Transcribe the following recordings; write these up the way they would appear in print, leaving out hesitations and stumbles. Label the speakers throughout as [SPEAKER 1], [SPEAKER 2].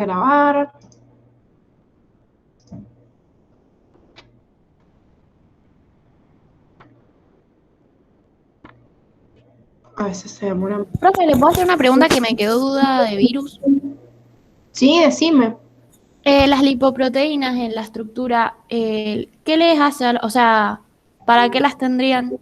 [SPEAKER 1] grabar. A veces se demora.
[SPEAKER 2] Profe, ¿le puedo hacer una pregunta que me quedó duda de virus?
[SPEAKER 1] Sí, decime.
[SPEAKER 2] Las lipoproteínas en la estructura, ¿qué les hace? O sea, ¿para qué las tendrían?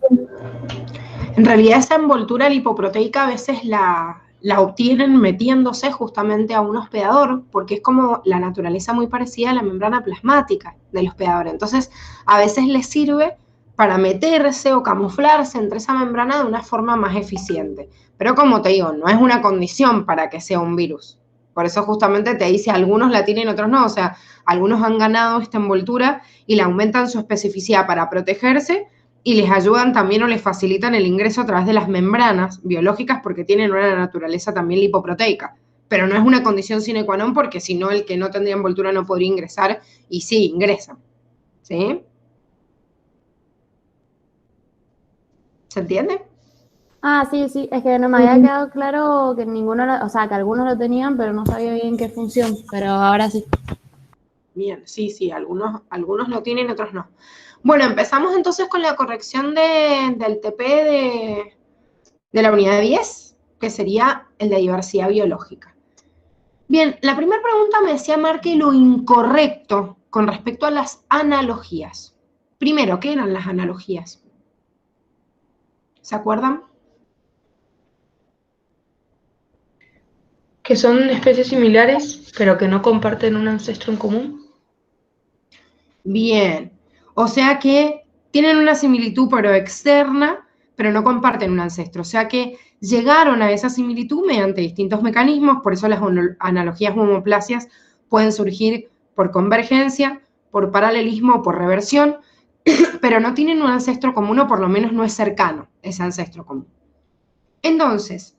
[SPEAKER 1] En realidad esa envoltura lipoproteica a veces la obtienen metiéndose justamente a un hospedador, porque es como la naturaleza muy parecida a la membrana plasmática del hospedador. Entonces, a veces les sirve para meterse o camuflarse entre esa membrana de una forma más eficiente. Pero como te digo, no es una condición para que sea un virus. Por eso justamente te dice, algunos la tienen, otros no. O sea, algunos han ganado esta envoltura y le aumentan su especificidad para protegerse, y les ayudan también o les facilitan el ingreso a través de las membranas biológicas porque tienen una naturaleza también lipoproteica. Pero no es una condición sine qua non porque si no el que no tendría envoltura no podría ingresar y sí, ingresan. ¿Sí? ¿Se entiende?
[SPEAKER 2] Ah, sí, sí, es que no me había quedado claro que ninguno, o sea, que algunos lo tenían, pero no sabía bien qué función, pero ahora sí.
[SPEAKER 1] Bien, sí, sí, algunos lo tienen, otros no. Bueno, empezamos entonces con la corrección del TP de la unidad 10, que sería el de diversidad biológica. Bien, la primera pregunta me decía marque lo incorrecto con respecto a las analogías. Primero, ¿qué eran las analogías? ¿Se acuerdan?
[SPEAKER 3] Que son especies similares, pero que no comparten un ancestro en común.
[SPEAKER 1] Bien, o sea que tienen una similitud pero externa, pero no comparten un ancestro. O sea que llegaron a esa similitud mediante distintos mecanismos, por eso las analogías u homoplasias pueden surgir por convergencia, por paralelismo o por reversión, pero no tienen un ancestro común o por lo menos no es cercano ese ancestro común. Entonces,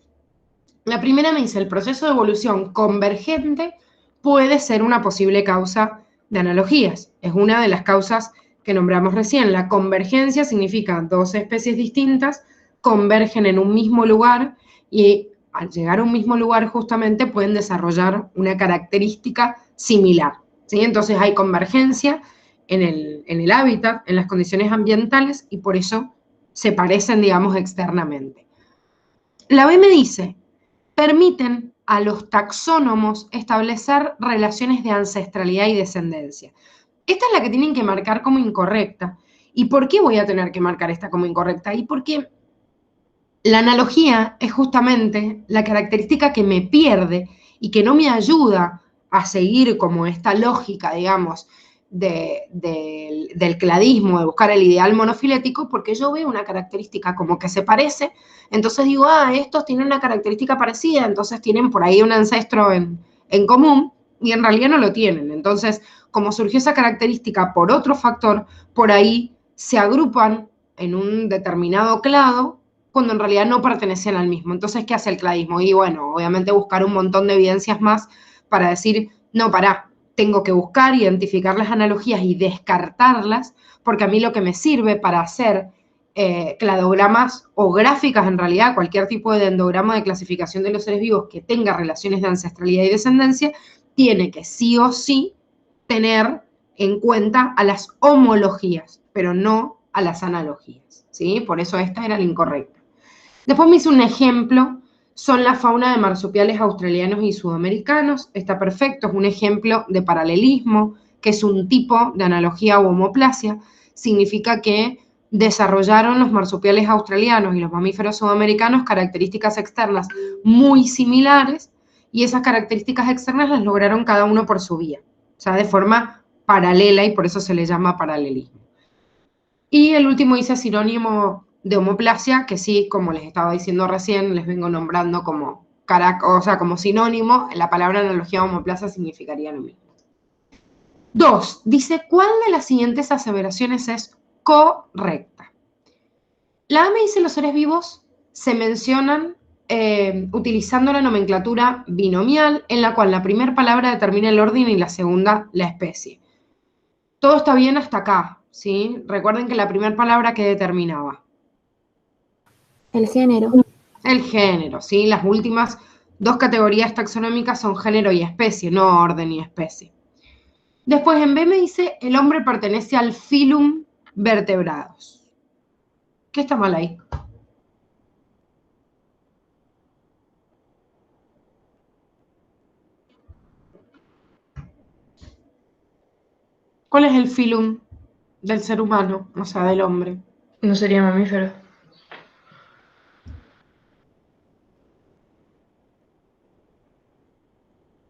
[SPEAKER 1] la primera me dice, el proceso de evolución convergente puede ser una posible causa de analogías. Es una de las causas que nombramos recién. La convergencia significa dos especies distintas convergen en un mismo lugar y al llegar a un mismo lugar justamente pueden desarrollar una característica similar. ¿Sí? Entonces hay convergencia en el hábitat, en las condiciones ambientales y por eso se parecen, digamos, externamente. La B me dice, permiten a los taxónomos establecer relaciones de ancestralidad y descendencia. Esta es la que tienen que marcar como incorrecta. ¿Y por qué voy a tener que marcar esta como incorrecta? Y porque la analogía es justamente la característica que me pierde y que no me ayuda a seguir como esta lógica, digamos, del cladismo, de buscar el ideal monofilético, porque yo veo una característica como que se parece, entonces digo, estos tienen una característica parecida, entonces tienen por ahí un ancestro en común, y en realidad no lo tienen. Entonces, como surgió esa característica por otro factor, por ahí se agrupan en un determinado clado, cuando en realidad no pertenecían al mismo. Entonces, ¿qué hace el cladismo? Y bueno, obviamente buscar un montón de evidencias más para decir, no, pará, tengo que buscar, identificar las analogías y descartarlas, porque a mí lo que me sirve para hacer cladogramas o gráficas, en realidad, cualquier tipo de endograma de clasificación de los seres vivos que tenga relaciones de ancestralidad y descendencia, tiene que sí o sí tener en cuenta a las homologías, pero no a las analogías, ¿sí? Por eso esta era la incorrecta. Después me hice un ejemplo, son la fauna de marsupiales australianos y sudamericanos, está perfecto, es un ejemplo de paralelismo, que es un tipo de analogía u homoplasia, significa que desarrollaron los marsupiales australianos y los mamíferos sudamericanos características externas muy similares y esas características externas las lograron cada uno por su vía, o sea, de forma paralela y por eso se le llama paralelismo. Y el último dice sinónimo de homoplasia, que sí, como les estaba diciendo recién, les vengo nombrando como, o sea, como sinónimo, la palabra analogía homoplasia significaría lo mismo. 2. Dice, ¿cuál de las siguientes aseveraciones es correcta? La A me dice los seres vivos se mencionan utilizando la nomenclatura binomial, en la cual la primera palabra determina el orden y la segunda la especie. Todo está bien hasta acá, ¿sí? Recuerden que la primera palabra que determinaba.
[SPEAKER 2] El género.
[SPEAKER 1] El género, ¿sí? Las últimas Dos categorías taxonómicas son género y especie, no orden y especie. Después en B me dice, el hombre pertenece al filum vertebrados. ¿Qué está mal ahí? ¿Cuál es el filum del ser humano, o sea, del hombre?
[SPEAKER 3] No sería mamífero.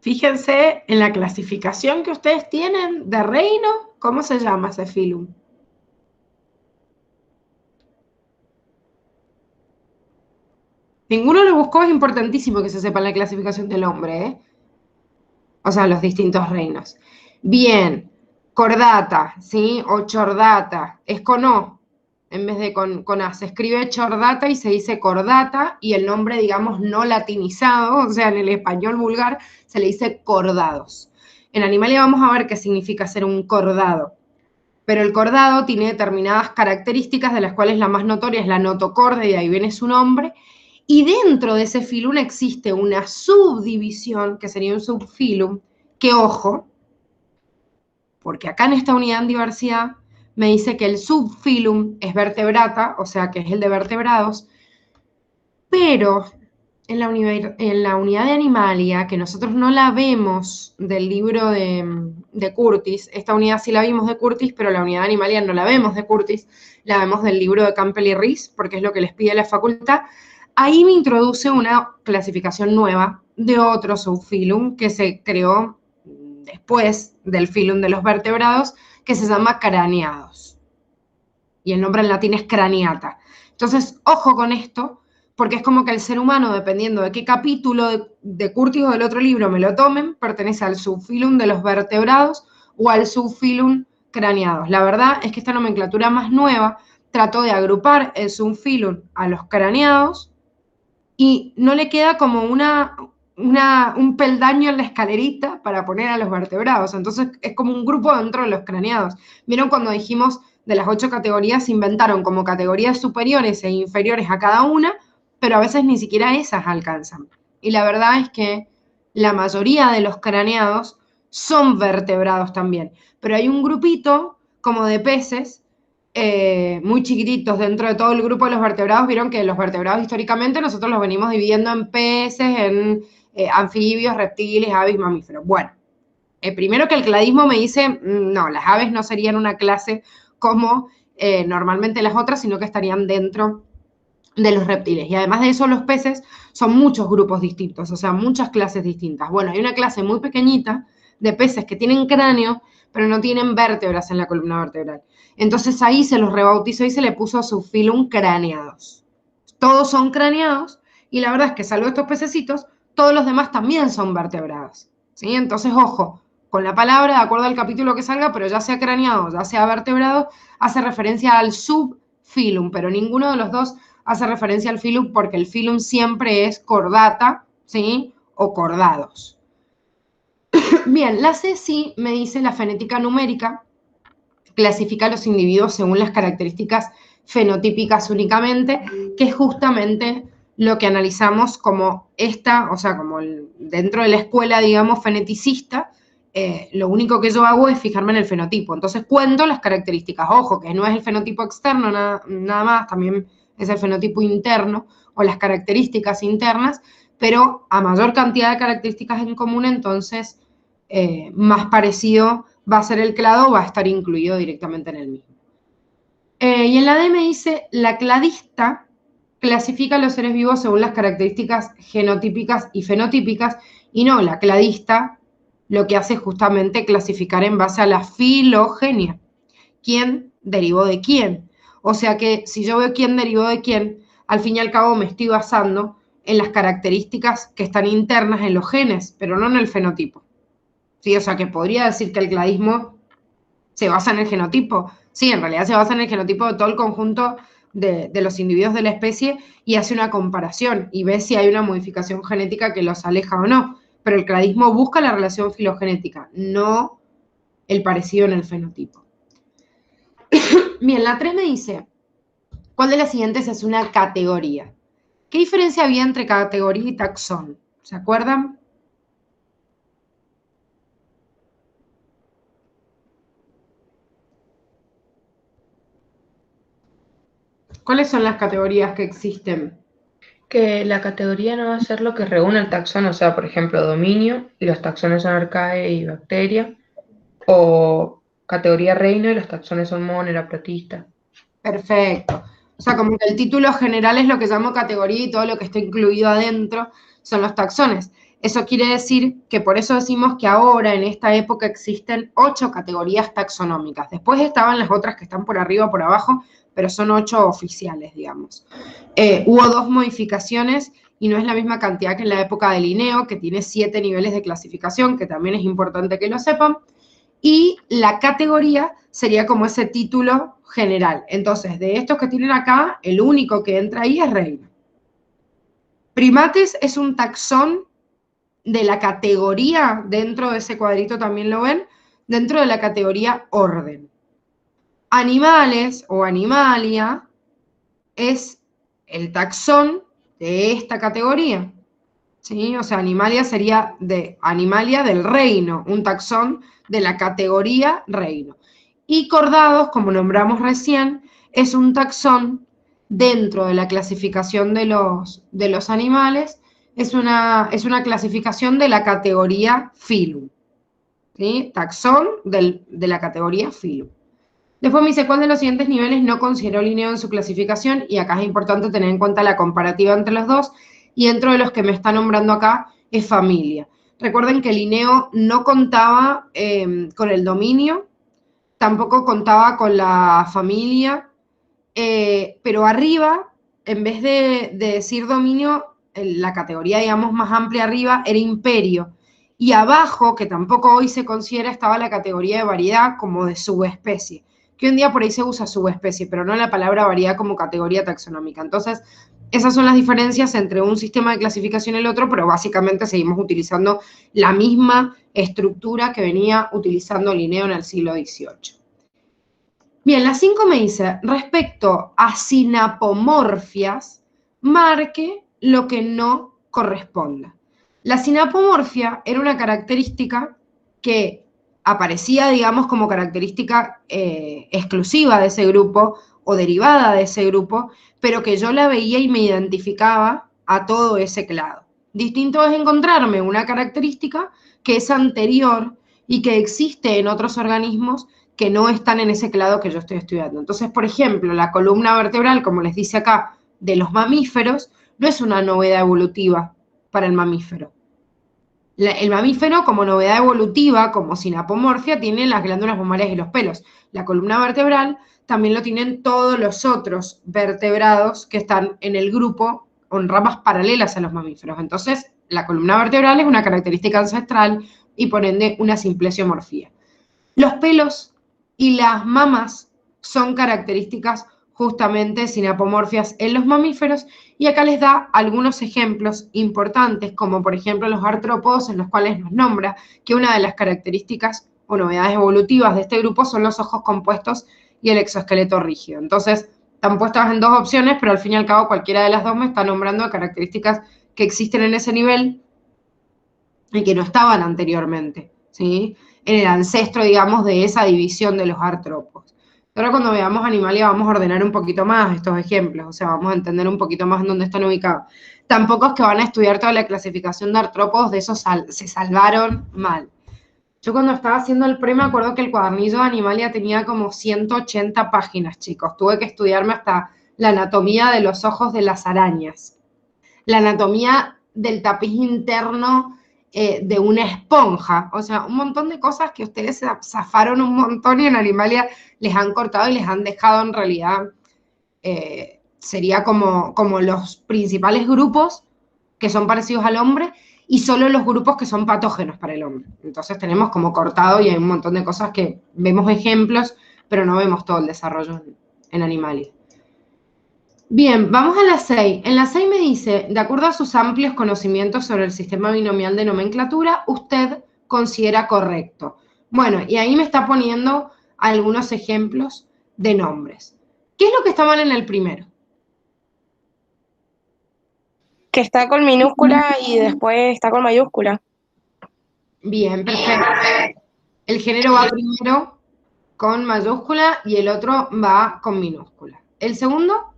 [SPEAKER 1] Fíjense en la clasificación que ustedes tienen de reino, ¿cómo se llama ese filum? Ninguno lo buscó, es importantísimo que se sepa la clasificación del hombre, ¿eh? O sea, los distintos reinos. Bien, cordata, ¿sí? O chordata, es con O, en vez de con A. Se escribe chordata y se dice cordata, y el nombre, digamos, no latinizado, o sea, en el español vulgar, se le dice cordados. En Animalia vamos a ver qué significa ser un cordado. Pero el cordado tiene determinadas características, de las cuales la más notoria es la notocorda, y de ahí viene su nombre. Y dentro de ese filum existe una subdivisión, que sería un subfilum, que ojo, porque acá en esta unidad en diversidad me dice que el subfilum es vertebrata, o sea que es el de vertebrados, pero en la unidad de Animalia, que nosotros no la vemos del libro de Curtis, esta unidad sí la vimos de Curtis, pero la unidad de Animalia no la vemos de Curtis, la vemos del libro de Campbell y Rees, porque es lo que les pide la facultad. Ahí me introduce una clasificación nueva de otro subfilum que se creó después del filum de los vertebrados, que se llama craneados. Y el nombre en latín es craniata. Entonces, ojo con esto, porque es como que el ser humano, dependiendo de qué capítulo de Curtis o del otro libro me lo tomen, pertenece al subfilum de los vertebrados o al subfilum craneados. La verdad es que esta nomenclatura más nueva trató de agrupar el subfilum a los craneados y no le queda como un peldaño en la escalerita para poner a los vertebrados. Entonces es como un grupo dentro de los craneados. ¿Vieron cuando dijimos de las 8 categorías se inventaron como categorías superiores e inferiores a cada una, pero a veces ni siquiera esas alcanzan? Y la verdad es que la mayoría de los craneados son vertebrados también, pero hay un grupito como de peces muy chiquititos dentro de todo el grupo de los vertebrados. Vieron que los vertebrados históricamente nosotros los venimos dividiendo en peces, en anfibios, reptiles, aves, mamíferos. Bueno, primero que el cladismo me dice, no, las aves no serían una clase como normalmente las otras, sino que estarían dentro de los reptiles. Y además de eso, los peces son muchos grupos distintos, o sea, muchas clases distintas. Bueno, hay una clase muy pequeñita de peces que tienen cráneo, pero no tienen vértebras en la columna vertebral. Entonces ahí se los rebautizó y se le puso subfilum craneados. Todos son craneados y la verdad es que salvo estos pececitos, todos los demás también son vertebrados. ¿Sí? Entonces, ojo, con la palabra, de acuerdo al capítulo que salga, pero ya sea craneado, ya sea vertebrado, hace referencia al subfilum, pero ninguno de los dos hace referencia al filum porque el filum siempre es cordata, ¿sí? O cordados. Bien, la C sí me dice la fenética numérica, clasifica a los individuos según las características fenotípicas únicamente, que es justamente lo que analizamos como esta, o sea, como dentro de la escuela, digamos, feneticista, lo único que yo hago es fijarme en el fenotipo. Entonces cuento las características. Ojo, que no es el fenotipo externo nada más, también es el fenotipo interno o las características internas, pero a mayor cantidad de características en común, entonces más parecido va a ser el clado, va a estar incluido directamente en el mismo. Y en la D me dice, la cladista clasifica a los seres vivos según las características genotípicas y fenotípicas, y no, la cladista lo que hace es justamente clasificar en base a la filogenia. ¿Quién derivó de quién? O sea que si yo veo quién derivó de quién, al fin y al cabo me estoy basando en las características que están internas en los genes, pero no en el fenotipo. ¿Sí? O sea que podría decir que el cladismo se basa en el genotipo. Sí, en realidad se basa en el genotipo de todo el conjunto de los individuos de la especie y hace una comparación y ve si hay una modificación genética que los aleja o no. Pero el cladismo busca la relación filogenética, no el parecido en el fenotipo. Bien, la 3 me dice, ¿cuál de las siguientes es una categoría? ¿Qué diferencia había entre categoría y taxón? ¿Se acuerdan? ¿Cuáles son las categorías que existen?
[SPEAKER 3] Que la categoría no va a ser lo que reúne el taxón, o sea, por ejemplo, dominio, y los taxones son arcae y bacteria, o categoría reino y los taxones son monera, protista.
[SPEAKER 1] Perfecto. O sea, como que el título general es lo que llamo categoría y todo lo que está incluido adentro son los taxones. Eso quiere decir que por eso decimos que ahora, en esta época, existen 8 categorías taxonómicas. Después estaban las otras que están por arriba o por abajo, pero son 8 oficiales, digamos. Hubo 2 modificaciones y no es la misma cantidad que en la época de Linneo, que tiene 7 niveles de clasificación, que también es importante que lo sepan. Y la categoría sería como ese título general. Entonces, de estos que tienen acá, el único que entra ahí es reino. Primates es un taxón de la categoría, dentro de ese cuadrito también lo ven, dentro de la categoría orden. Animales o animalia es el taxón de esta categoría. ¿Sí? O sea, animalia sería de animalia del reino, un taxón de la categoría reino. Y cordados, como nombramos recién, es un taxón dentro de la clasificación de los animales, es una clasificación de la categoría Phylum. ¿Sí? Taxón de la categoría Phylum. Después me dice, ¿cuál de los siguientes niveles no consideró Linneo en su clasificación? Y acá es importante tener en cuenta la comparativa entre los dos. Y dentro de los que me está nombrando acá es familia. Recuerden que Linneo no contaba con el dominio, tampoco contaba con la familia, pero arriba, en vez de decir dominio, la categoría, digamos, más amplia arriba era imperio. Y abajo, que tampoco hoy se considera, estaba la categoría de variedad como de subespecie, que hoy en día por ahí se usa subespecie, pero no la palabra variedad como categoría taxonómica. Entonces, esas son las diferencias entre un sistema de clasificación y el otro, pero básicamente seguimos utilizando la misma estructura que venía utilizando Linneo en el siglo XVIII. Bien, la 5 me dice, respecto a sinapomorfias, marque lo que no corresponda. La sinapomorfia era una característica que aparecía, digamos, como característica exclusiva de ese grupo o derivada de ese grupo, pero que yo la veía y me identificaba a todo ese clado. Distinto es encontrarme una característica que es anterior y que existe en otros organismos que no están en ese clado que yo estoy estudiando. Entonces, por ejemplo, la columna vertebral, como les dice acá, de los mamíferos, no es una novedad evolutiva para el mamífero. El mamífero, como novedad evolutiva, como sinapomorfia, tiene las glándulas mamarias y los pelos. La columna vertebral también lo tienen todos los otros vertebrados que están en el grupo o en ramas paralelas a los mamíferos. Entonces, la columna vertebral es una característica ancestral y por ende una simplesiomorfía. Los pelos y las mamas son características justamente sinapomorfias en los mamíferos y acá les da algunos ejemplos importantes, como por ejemplo los artrópodos, en los cuales nos nombra que una de las características o novedades evolutivas de este grupo son los ojos compuestos y el exoesqueleto rígido. Entonces, están puestas en dos opciones, pero al fin y al cabo cualquiera de las dos me está nombrando características que existen en ese nivel y que no estaban anteriormente, ¿sí? En el ancestro, digamos, de esa división de los artrópodos. Ahora cuando veamos Animalia vamos a ordenar un poquito más estos ejemplos, o sea, vamos a entender un poquito más en dónde están ubicados. Tampoco es que van a estudiar toda la clasificación de artrópodos, de esos se salvaron mal. Yo cuando estaba haciendo el pre me acuerdo que el cuadernillo de Animalia tenía como 180 páginas, chicos. Tuve que estudiarme hasta la anatomía de los ojos de las arañas, la anatomía del tapiz interno de una esponja, o sea, un montón de cosas que ustedes se zafaron un montón y en Animalia les han cortado y les han dejado en realidad, sería como los principales grupos que son parecidos al hombre y solo los grupos que son patógenos para el hombre. Entonces tenemos como cortado y hay un montón de cosas que vemos ejemplos, pero no vemos todo el desarrollo en Animalia. Bien, vamos a la 6. En la 6 me dice, de acuerdo a sus amplios conocimientos sobre el sistema binomial de nomenclatura, usted considera correcto. Bueno, y ahí me está poniendo algunos ejemplos de nombres. ¿Qué es lo que está mal en el primero?
[SPEAKER 4] Que está con minúscula y después está con mayúscula.
[SPEAKER 1] Bien, perfecto. El género va primero con mayúscula y el otro va con minúscula. ¿El segundo?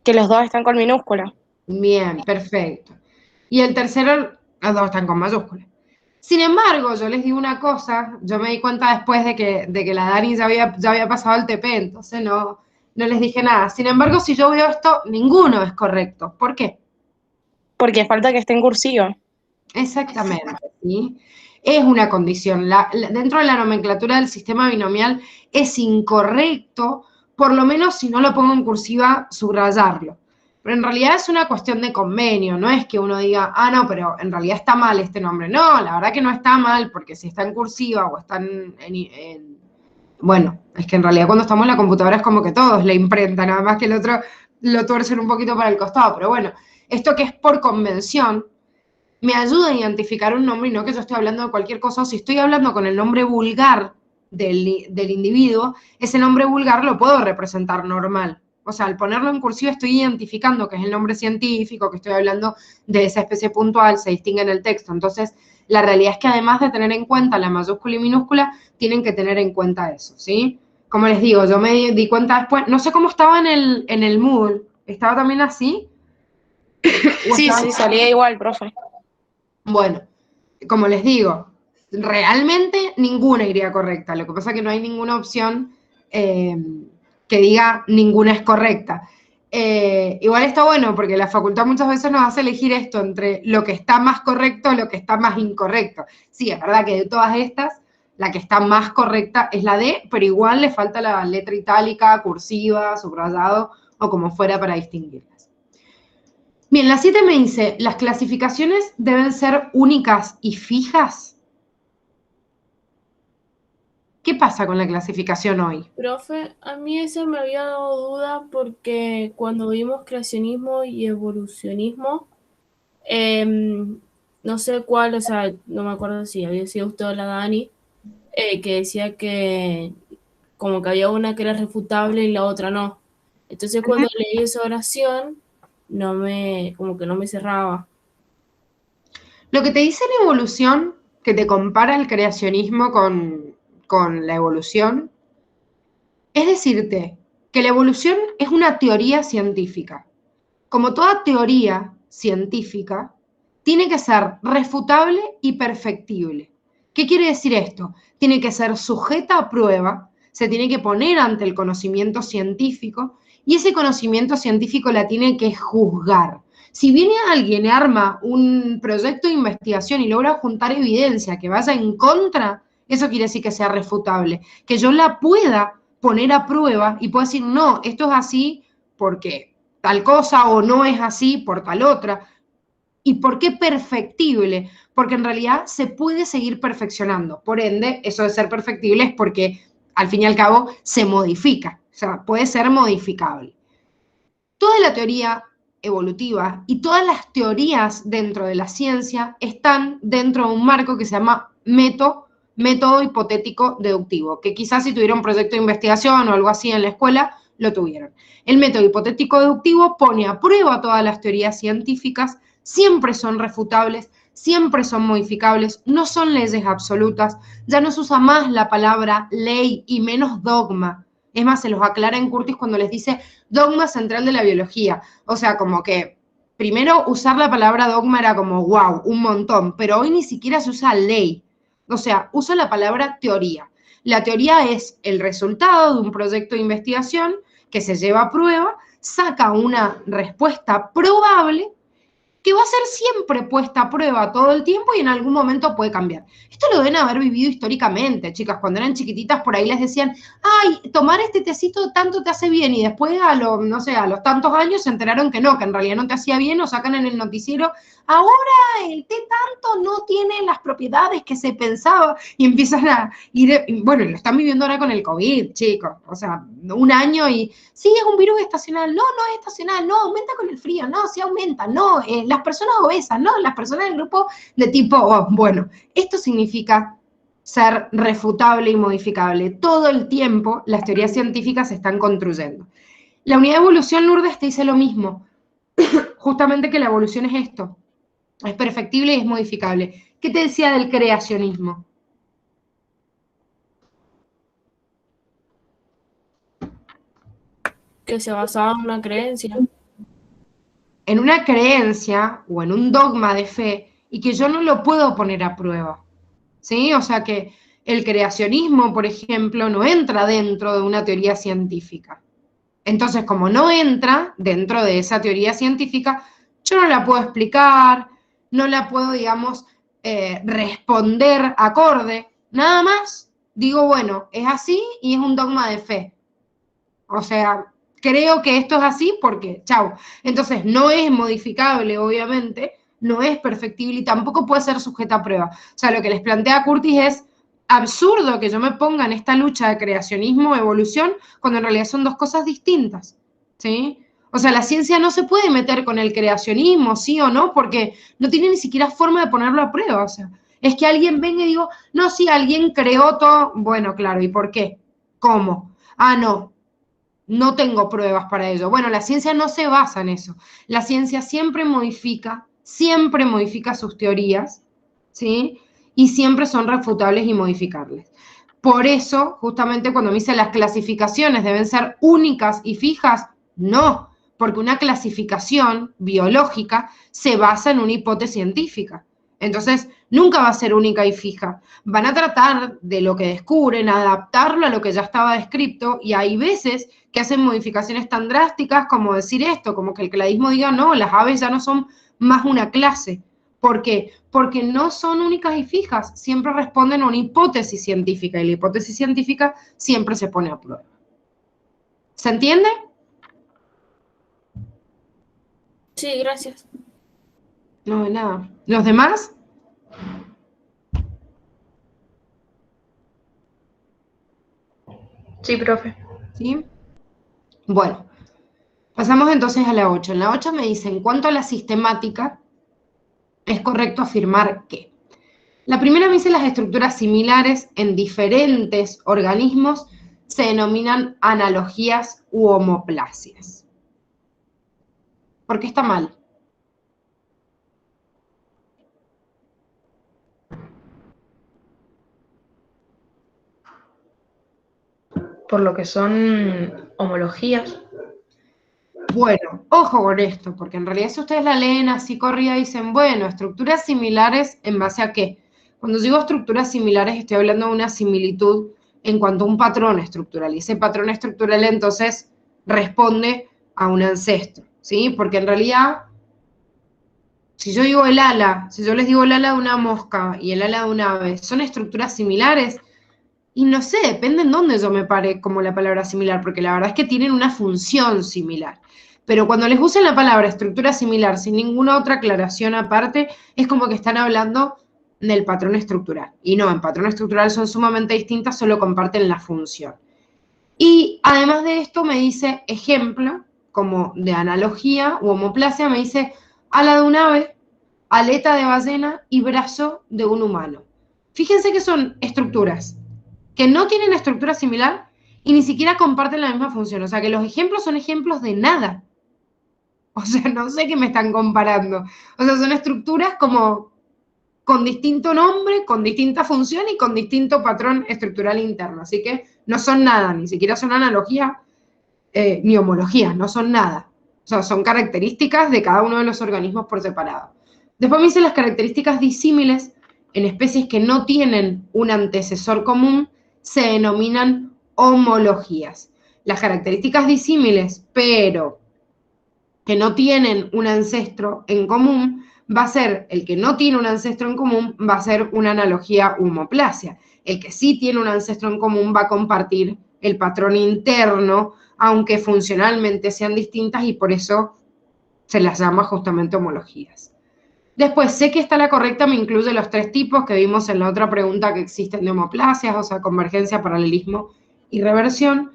[SPEAKER 4] Que los dos están con minúscula.
[SPEAKER 1] Bien, perfecto. Y el tercero, los dos están con mayúscula. Sin embargo, yo les digo una cosa, yo me di cuenta después de que la Dani ya había pasado el TP, entonces no les dije nada. Sin embargo, si yo veo esto, ninguno es correcto. ¿Por qué?
[SPEAKER 4] Porque falta que esté en cursiva.
[SPEAKER 1] Exactamente, ¿sí? Es una condición. Dentro de la nomenclatura del sistema binomial es incorrecto, por lo menos si no lo pongo en cursiva, subrayarlo. Pero en realidad es una cuestión de convenio, no es que uno diga, ah, no, pero en realidad está mal este nombre. No, la verdad que no está mal, porque si está en cursiva o está bueno, es que en realidad cuando estamos en la computadora es como que todos le imprentan, nada más que el otro lo tuercen un poquito para el costado. Pero bueno, esto que es por convención, me ayuda a identificar un nombre y no que yo estoy hablando de cualquier cosa. O si estoy hablando con el nombre vulgar del individuo, ese nombre vulgar lo puedo representar normal. O sea, al ponerlo en cursiva estoy identificando que es el nombre científico, que estoy hablando de esa especie puntual, se distingue en el texto. Entonces, la realidad es que además de tener en cuenta la mayúscula y minúscula, tienen que tener en cuenta eso, ¿sí? Como les digo, yo me di cuenta después, no sé cómo estaba en el Moodle, ¿estaba también así?
[SPEAKER 4] Sí, salía igual, profe.
[SPEAKER 1] Bueno, como les digo, realmente ninguna iría correcta. Lo que pasa es que no hay ninguna opción que diga ninguna es correcta. Igual está bueno porque la facultad muchas veces nos hace elegir esto entre lo que está más correcto y lo que está más incorrecto. Sí, es verdad que de todas estas, la que está más correcta es la D, pero igual le falta la letra itálica, cursiva, subrayado o como fuera para distinguirlas. Bien, la 7 me dice, ¿las clasificaciones deben ser únicas y fijas? ¿Qué pasa con la clasificación hoy?
[SPEAKER 5] Profe, a mí eso me había dado duda porque cuando vimos creacionismo y evolucionismo, no sé cuál, o sea, no me acuerdo si había sido usted o la Dani, que decía que como que había una que era refutable y la otra no. Entonces cuando leí esa oración, como que no me cerraba.
[SPEAKER 1] Lo que te dice la evolución, que te compara el creacionismo con la evolución, es decirte que la evolución es una teoría científica. Como toda teoría científica, tiene que ser refutable y perfectible. ¿Qué quiere decir esto? Tiene que ser sujeta a prueba, se tiene que poner ante el conocimiento científico y ese conocimiento científico la tiene que juzgar. Si viene alguien y arma un proyecto de investigación y logra juntar evidencia que vaya en contra, eso quiere decir que sea refutable, que yo la pueda poner a prueba y pueda decir, no, esto es así porque tal cosa o no es así por tal otra. ¿Y por qué perfectible? Porque en realidad se puede seguir perfeccionando. Por ende, eso de ser perfectible es porque al fin y al cabo se modifica, o sea, puede ser modificable. Toda la teoría evolutiva y todas las teorías dentro de la ciencia están dentro de un marco que se llama método hipotético deductivo, que quizás si tuviera un proyecto de investigación o algo así en la escuela, lo tuvieron. El método hipotético deductivo pone a prueba todas las teorías científicas, siempre son refutables, siempre son modificables, no son leyes absolutas, ya no se usa más la palabra ley y menos dogma. Es más, se los aclara en Curtis cuando les dice dogma central de la biología. O sea, como que primero usar la palabra dogma era como wow, un montón, pero hoy ni siquiera se usa ley. O sea, usa la palabra teoría. La teoría es el resultado de un proyecto de investigación que se lleva a prueba, saca una respuesta probable que va a ser siempre puesta a prueba todo el tiempo y en algún momento puede cambiar. Esto lo deben haber vivido históricamente, chicas, cuando eran chiquititas por ahí les decían, ay, tomar este tecito tanto te hace bien y después no sé, a los tantos años se enteraron que no, que en realidad no te hacía bien o sacan en el noticiero, ahora el té tanto no tiene las propiedades que se pensaba y empiezan a ir, bueno, lo están viviendo ahora con el COVID, chicos, o sea, un año y sí, es un virus estacional, no es estacional, no, aumenta con el frío, no, sí aumenta, no, las personas obesas, no, las personas del grupo de tipo, oh, bueno, esto significa ser refutable y modificable. Todo el tiempo las teorías científicas se están construyendo. La unidad de evolución, Lourdes, te dice lo mismo. justamente que la evolución es esto, es perfectible y es modificable. ¿Qué te decía del creacionismo?
[SPEAKER 5] Que se basaba en una creencia.
[SPEAKER 1] En una creencia o en un dogma de fe y que yo no lo puedo poner a prueba, ¿sí? O sea que el creacionismo, por ejemplo, no entra dentro de una teoría científica. Entonces, como no entra dentro de esa teoría científica, yo no la puedo explicar, no la puedo, digamos, responder acorde, nada más. Digo, bueno, es así y es un dogma de fe. O sea, creo que esto es así porque, chau. Entonces, no es modificable, obviamente, no es perfectible y tampoco puede ser sujeta a prueba. O sea, lo que les plantea Curtis es absurdo que yo me ponga en esta lucha de creacionismo, evolución, cuando en realidad son dos cosas distintas, ¿sí? O sea, la ciencia no se puede meter con el creacionismo, sí o no, porque no tiene ni siquiera forma de ponerlo a prueba. O sea, es que alguien venga y digo, no, sí, alguien creó todo. Bueno, claro, ¿y por qué? ¿Cómo? Ah, no tengo pruebas para ello. Bueno, la ciencia no se basa en eso. La ciencia siempre modifica sus teorías, ¿sí? Y siempre son refutables y modificables. Por eso, justamente cuando me dice las clasificaciones deben ser únicas y fijas, no, porque una clasificación biológica se basa en una hipótesis científica. Entonces, nunca va a ser única y fija. Van a tratar de lo que descubren, adaptarlo a lo que ya estaba descrito, y hay veces que hacen modificaciones tan drásticas como decir esto, como que el cladismo diga, no, las aves ya no son más una clase. ¿Por qué? Porque no son únicas y fijas, siempre responden a una hipótesis científica, y la hipótesis científica siempre se pone a prueba. ¿Se entiende?
[SPEAKER 5] Sí, gracias.
[SPEAKER 1] No, de nada. ¿Los demás?
[SPEAKER 3] Sí, profe.
[SPEAKER 1] ¿Sí? Bueno, pasamos entonces a la 8. En la 8 me dice, en cuanto a la sistemática, es correcto afirmar que la primera me dice las estructuras similares en diferentes organismos se denominan analogías u homoplasias. ¿Por qué está mal?
[SPEAKER 3] Por lo que son homologías.
[SPEAKER 1] Bueno, ojo con esto, porque en realidad si ustedes la leen así corrida dicen, bueno, estructuras similares ¿en base a qué? Cuando digo estructuras similares estoy hablando de una similitud en cuanto a un patrón estructural, y ese patrón estructural entonces responde a un ancestro, ¿sí? Porque en realidad, si yo digo el ala, si yo les digo el ala de una mosca y el ala de un ave, ¿son estructuras similares? Y no sé, depende en dónde yo me pare como la palabra similar, porque la verdad es que tienen una función similar. Pero cuando les usan la palabra estructura similar sin ninguna otra aclaración aparte, es como que están hablando del patrón estructural. Y no, en patrón estructural son sumamente distintas, solo comparten la función. Y además de esto me dice ejemplo, como de analogía u homoplasia, me dice ala de un ave, aleta de ballena y brazo de un humano. Fíjense que son estructuras que no tienen estructura similar y ni siquiera comparten la misma función. O sea que los ejemplos son ejemplos de nada. O sea, no sé qué me están comparando. O sea, son estructuras como con distinto nombre, con distinta función y con distinto patrón estructural interno. Así que no son nada, ni siquiera son analogías ni homologías, no son nada. O sea, son características de cada uno de los organismos por separado. Después me dicen las características disímiles en especies que no tienen un antecesor común se denominan homologías. Las características disímiles, pero que no tienen un ancestro en común, va a ser, el que no tiene un ancestro en común, va a ser una analogía homoplasia. El que sí tiene un ancestro en común va a compartir el patrón interno, aunque funcionalmente sean distintas y por eso se las llama justamente homologías. Después, sé que está la correcta, me incluye los tres tipos que vimos en la otra pregunta que existen de homoplasias, o sea, convergencia, paralelismo y reversión.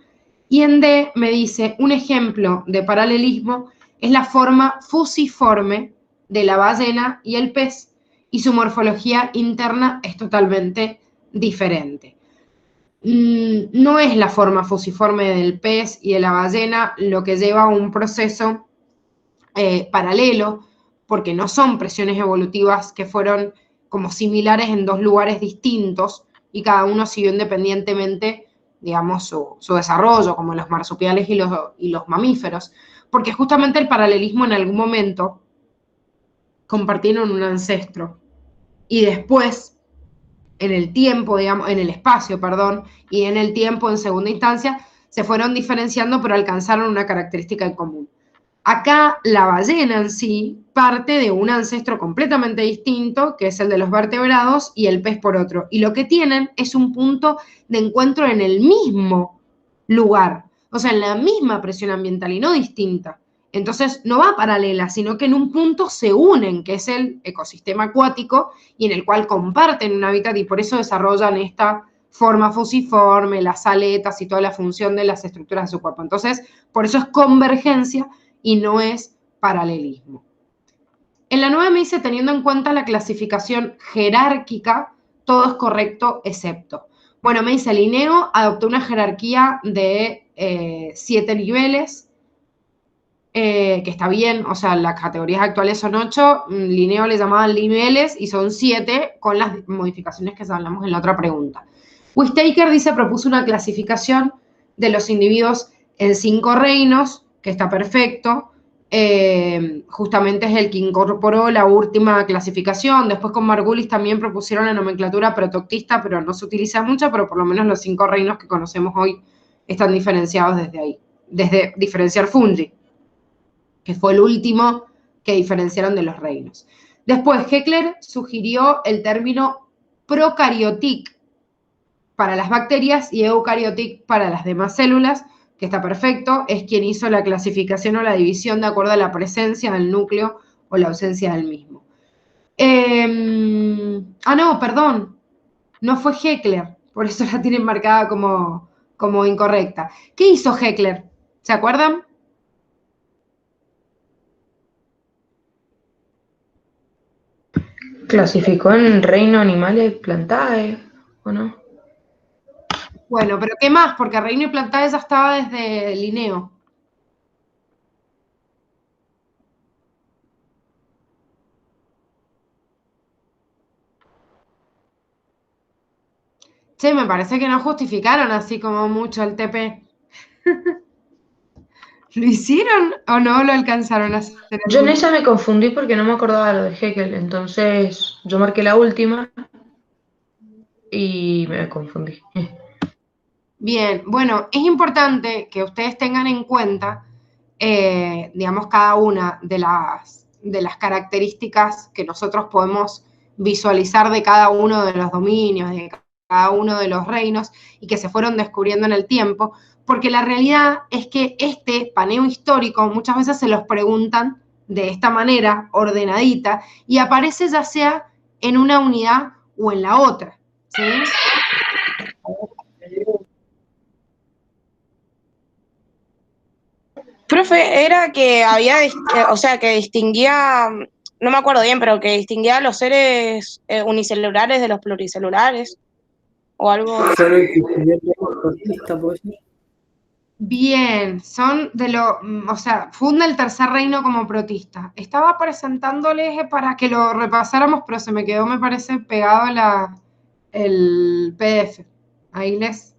[SPEAKER 1] Y en D me dice, un ejemplo de paralelismo es la forma fusiforme de la ballena y el pez, y su morfología interna es totalmente diferente. No es la forma fusiforme del pez y de la ballena lo que lleva a un proceso paralelo, porque no son presiones evolutivas que fueron como similares en dos lugares distintos y cada uno siguió independientemente, digamos, su desarrollo, como los marsupiales y los mamíferos, porque justamente el paralelismo en algún momento compartieron un ancestro y después, en el tiempo, digamos, en el espacio, perdón, y en el tiempo, en segunda instancia, se fueron diferenciando, pero alcanzaron una característica en común. Acá la ballena en sí parte de un ancestro completamente distinto, que es el de los vertebrados, y el pez por otro. Y lo que tienen es un punto de encuentro en el mismo lugar, o sea, en la misma presión ambiental y no distinta. Entonces no va paralela, sino que en un punto se unen, que es el ecosistema acuático, y en el cual comparten un hábitat y por eso desarrollan esta forma fusiforme, las aletas y toda la función de las estructuras de su cuerpo. Entonces, por eso es convergencia y no es paralelismo. En la 9 me dice, teniendo en cuenta la clasificación jerárquica, todo es correcto excepto. Bueno, me dice, Linneo adoptó una jerarquía de 7 niveles, que está bien, o sea, las categorías actuales son 8, Linneo le llamaban niveles y son 7 con las modificaciones que hablamos en la otra pregunta. Whittaker dice, propuso una clasificación de los individuos en 5 reinos, que está perfecto, justamente es el que incorporó la última clasificación. Después con Margulis también propusieron la nomenclatura protoctista, pero no se utiliza mucho, pero por lo menos los 5 reinos que conocemos hoy están diferenciados desde ahí, desde diferenciar fungi, que fue el último que diferenciaron de los reinos. Después Heckler sugirió el término procariotic para las bacterias y eucariotic para las demás células, que está perfecto, es quien hizo la clasificación o la división de acuerdo a la presencia del núcleo o la ausencia del mismo. No, perdón, no fue Heckler, por eso la tienen marcada como incorrecta. ¿Qué hizo Heckler? ¿Se acuerdan?
[SPEAKER 3] ¿Clasificó en reino animales plantae o no?
[SPEAKER 1] Bueno, pero ¿qué más? Porque reino y plantae ya estaba desde Linneo. Che, me parece que no justificaron así como mucho el TP. ¿Lo hicieron o no lo alcanzaron a hacer?
[SPEAKER 3] Yo en esa me confundí porque no me acordaba lo de Haeckel, entonces yo marqué la última y me confundí.
[SPEAKER 1] Bien, bueno, es importante que ustedes tengan en cuenta, digamos, cada una de las características que nosotros podemos visualizar de cada uno de los dominios, de cada uno de los reinos y que se fueron descubriendo en el tiempo, porque la realidad es que este paneo histórico muchas veces se los preguntan de esta manera, ordenadita, y aparece ya sea en una unidad o en la otra, ¿sí?
[SPEAKER 4] Profe, era que había, o sea, que distinguía, no me acuerdo bien, pero que distinguía a los seres unicelulares de los pluricelulares o algo.
[SPEAKER 6] Solo el que protista, puede ser.
[SPEAKER 1] Bien, son o sea, funda el tercer reino como protista. Estaba presentándoles para que lo repasáramos, pero se me quedó, me parece, pegado el PDF. Ahí les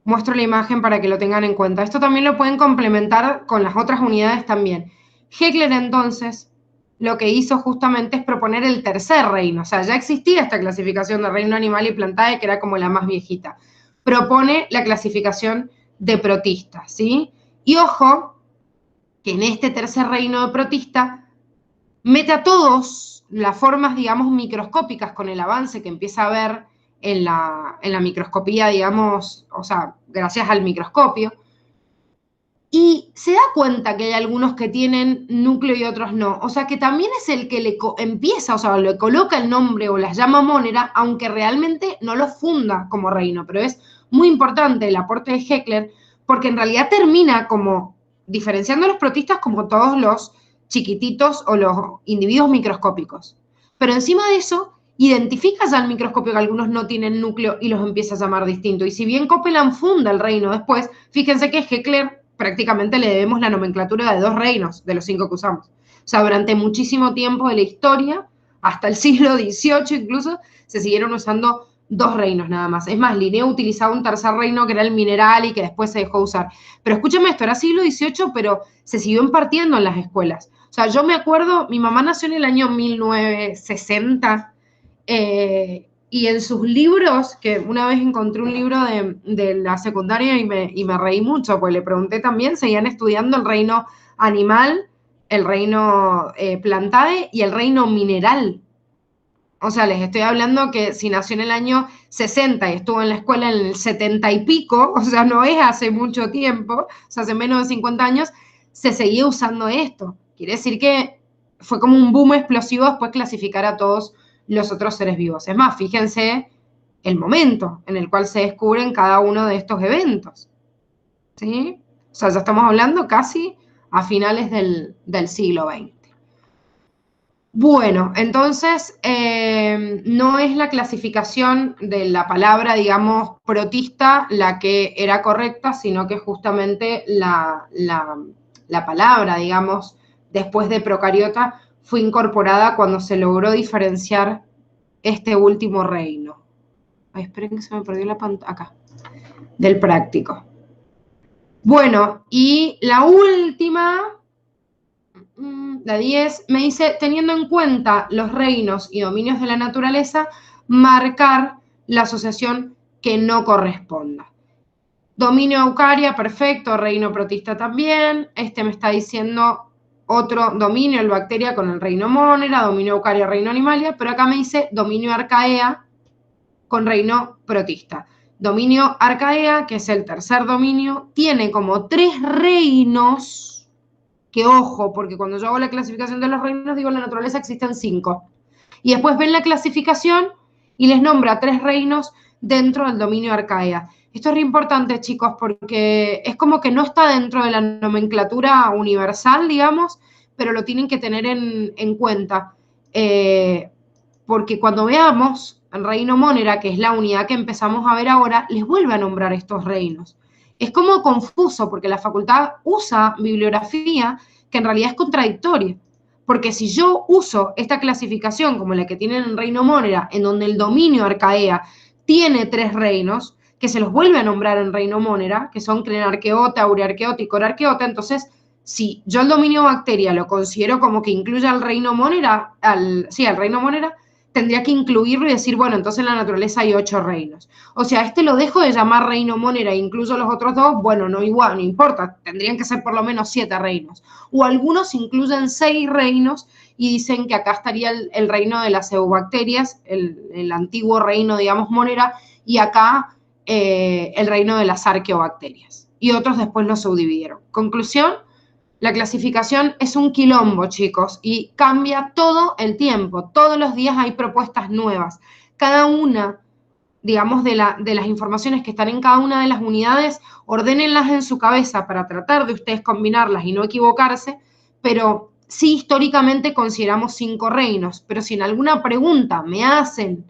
[SPEAKER 1] muestro la imagen para que lo tengan en cuenta. Esto también lo pueden complementar con las otras unidades también. Heckler, entonces, lo que hizo justamente es proponer el tercer reino. O sea, ya existía esta clasificación de reino animal y plantae, que era como la más viejita. Propone la clasificación de protista, ¿sí? Y ojo, que en este tercer reino de protista mete a todos las formas, digamos, microscópicas con el avance que empieza a ver en la microscopía, digamos, o sea, gracias al microscopio, y se da cuenta que hay algunos que tienen núcleo y otros no, o sea, que también es el que le empieza, o sea, le coloca el nombre o las llama monera, aunque realmente no lo funda como reino, pero es muy importante el aporte de Heckler, porque en realidad termina como diferenciando a los protistas como todos los chiquititos o los individuos microscópicos. Pero encima de eso, identifica ya al microscopio que algunos no tienen núcleo y los empieza a llamar distinto. Y si bien Copeland funda el reino después, fíjense que Heckler prácticamente le debemos la nomenclatura de 2 reinos de los 5 que usamos. O sea, durante muchísimo tiempo de la historia, hasta el siglo XVIII incluso, se siguieron usando 2 reinos nada más. Es más, Linneo utilizaba un tercer reino que era el mineral y que después se dejó usar. Pero escúchame esto, era siglo XVIII, pero se siguió impartiendo en las escuelas. O sea, yo me acuerdo, mi mamá nació en el año 1960, y en sus libros, que una vez encontré un libro de la secundaria y me reí mucho, pues le pregunté también, seguían estudiando el reino animal, el reino plantade y el reino mineral. O sea, les estoy hablando que si nació en el año 60 y estuvo en la escuela en el 70 y pico, o sea, no es hace mucho tiempo, o sea, hace menos de 50 años, se seguía usando esto. Quiere decir que fue como un boom explosivo después clasificar a todos los otros seres vivos. Es más, fíjense el momento en el cual se descubren cada uno de estos eventos. ¿Sí? O sea, ya estamos hablando casi a finales del siglo XX. Bueno, entonces, no es la clasificación de la palabra, digamos, protista la que era correcta, sino que justamente la palabra, digamos, después de procariota, fue incorporada cuando se logró diferenciar este último reino. Ay, esperen que se me perdió la pantalla. Acá. Del práctico. Bueno, y la última, la 10, me dice, teniendo en cuenta los reinos y dominios de la naturaleza, marcar la asociación que no corresponda. Dominio Eucaria, perfecto, reino protista también. Este me está diciendo otro dominio, el Bacteria con el reino Monera, dominio Eucaria, reino Animalia, pero acá me dice dominio Arcaea con reino protista. Dominio Arcaea, que es el tercer dominio, tiene como 3 reinos, que ojo, porque cuando yo hago la clasificación de los reinos, digo en la naturaleza existen 5. Y después ven la clasificación y les nombra 3 reinos dentro del dominio Arcaea. Esto es re importante, chicos, porque es como que no está dentro de la nomenclatura universal, digamos, pero lo tienen que tener en cuenta. Porque cuando veamos el reino Monera, que es la unidad que empezamos a ver ahora, les vuelve a nombrar estos reinos. Es como confuso, porque la facultad usa bibliografía que en realidad es contradictoria. Porque si yo uso esta clasificación como la que tienen en el reino Monera, en donde el dominio Arcaea tiene 3 reinos, que se los vuelve a nombrar en reino Monera, que son Clenarqueota, Aurearqueota y Corarqueota, entonces, si yo el dominio Bacteria lo considero como que incluye al reino Monera, al reino Monera, tendría que incluirlo y decir, bueno, entonces en la naturaleza hay 8 reinos. O sea, este lo dejo de llamar reino Monera e incluso los otros 2, bueno, no igual, no importa, tendrían que ser por lo menos 7 reinos. O algunos incluyen 6 reinos y dicen que acá estaría el reino de las eubacterias, el antiguo reino, digamos, Monera, y acá el reino de las arqueobacterias. Y otros después lo subdividieron. Conclusión, la clasificación es un quilombo, chicos, y cambia todo el tiempo. Todos los días hay propuestas nuevas. Cada una, digamos, de las informaciones que están en cada una de las unidades, ordénenlas en su cabeza para tratar de ustedes combinarlas y no equivocarse, pero sí históricamente consideramos 5 reinos. Pero si en alguna pregunta me hacen,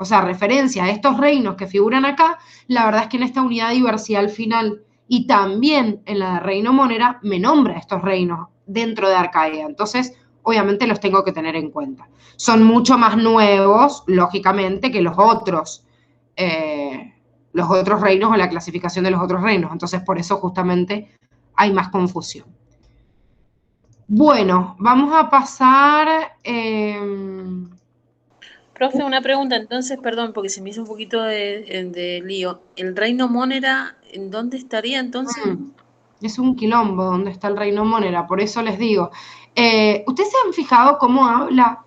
[SPEAKER 1] o sea, referencia a estos reinos que figuran acá, la verdad es que en esta unidad de diversidad al final y también en la de reino Monera me nombra estos reinos dentro de Arcaea. Entonces, obviamente los tengo que tener en cuenta. Son mucho más nuevos, lógicamente, que los otros reinos o la clasificación de los otros reinos. Entonces, por eso justamente hay más confusión. Bueno, vamos a pasar...
[SPEAKER 7] Profe, una pregunta entonces, perdón, porque se me hizo un poquito de lío. ¿El reino Monera en dónde estaría entonces?
[SPEAKER 1] Es un quilombo donde está el reino Monera, por eso les digo. ¿Ustedes se han fijado cómo habla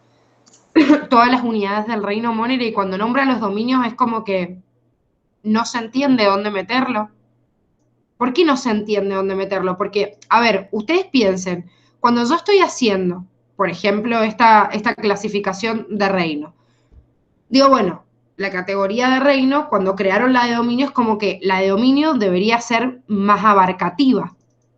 [SPEAKER 1] todas las unidades del reino Monera y cuando nombra los dominios es como que no se entiende dónde meterlo? ¿Por qué no se entiende dónde meterlo? Porque, a ver, ustedes piensen, cuando yo estoy haciendo, por ejemplo, esta clasificación de reino, digo, bueno, la categoría de reino, cuando crearon la de dominio, es como que la de dominio debería ser más abarcativa.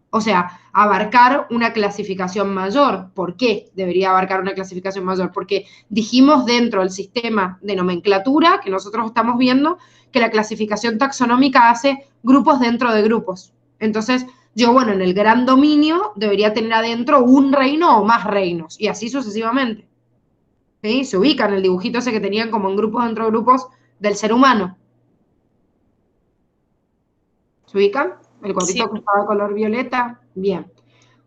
[SPEAKER 1] O sea, abarcar una clasificación mayor. ¿Por qué debería abarcar una clasificación mayor? Porque dijimos dentro del sistema de nomenclatura que nosotros estamos viendo que la clasificación taxonómica hace grupos dentro de grupos. Entonces, Yo, bueno, en el gran dominio debería tener adentro un reino o más reinos, y así sucesivamente. ¿Sí? Se ubican el dibujito ese que tenían como en grupos dentro de grupos del ser humano. ¿Se ubican? El cuadrito
[SPEAKER 7] Sí.
[SPEAKER 1] que estaba de color violeta. Bien.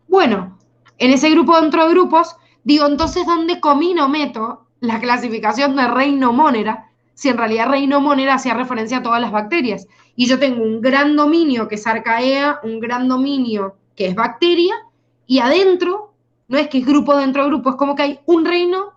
[SPEAKER 1] Bueno, en ese grupo dentro de grupos, digo, entonces, ¿dónde comino meto la clasificación de reino Monera? Si en realidad reino Monera hacía referencia a todas las bacterias. Y yo tengo un gran dominio que es Archaea, un gran dominio que es bacteria, y adentro, no es que es grupo dentro de grupo, es como que hay un reino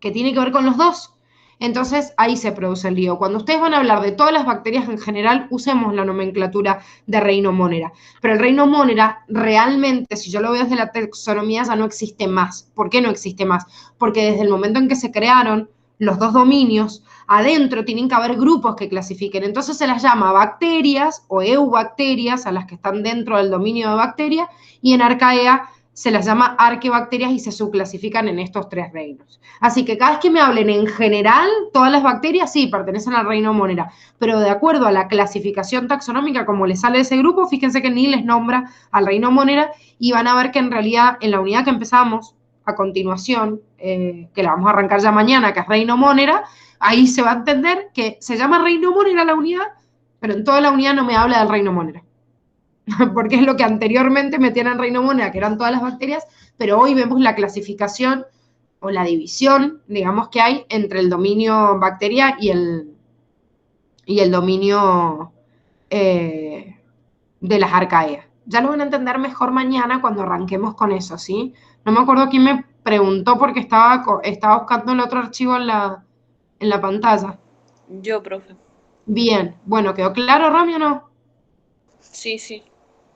[SPEAKER 1] que tiene que ver con los dos. Entonces ahí se produce el lío. Cuando ustedes van a hablar de todas las bacterias en general, usemos la nomenclatura de reino Monera. Pero el reino Monera realmente, si yo lo veo desde la taxonomía, ya no existe más. ¿Por qué no existe más? Porque desde el momento en que se crearon los dos dominios, adentro tienen que haber grupos que clasifiquen. Entonces se las llama bacterias o eubacterias, a las que están dentro del dominio de bacteria, y en Archaea se las llama arquebacterias y se subclasifican en estos tres reinos. Así que cada vez que me hablen en general, todas las bacterias sí pertenecen al reino Monera, pero de acuerdo a la clasificación taxonómica como les sale de ese grupo, fíjense que ni les nombra al reino Monera y van a ver que en realidad en la unidad que empezamos a continuación, que la vamos a arrancar ya mañana, que es reino Monera, ahí se va a entender que se llama reino Monera la unidad, pero en toda la unidad no me habla del reino Monera. Porque es lo que anteriormente metían en reino Monera, que eran todas las bacterias, pero hoy vemos la clasificación o la división, digamos, que hay entre el dominio bacteria y el dominio de las arcaeas. Ya lo van a entender mejor mañana cuando arranquemos con eso, ¿sí? No me acuerdo quién me preguntó porque estaba buscando el otro archivo en la pantalla.
[SPEAKER 7] Yo, profe.
[SPEAKER 1] Bien, bueno, ¿quedó claro, Rami, o no?
[SPEAKER 7] Sí, sí.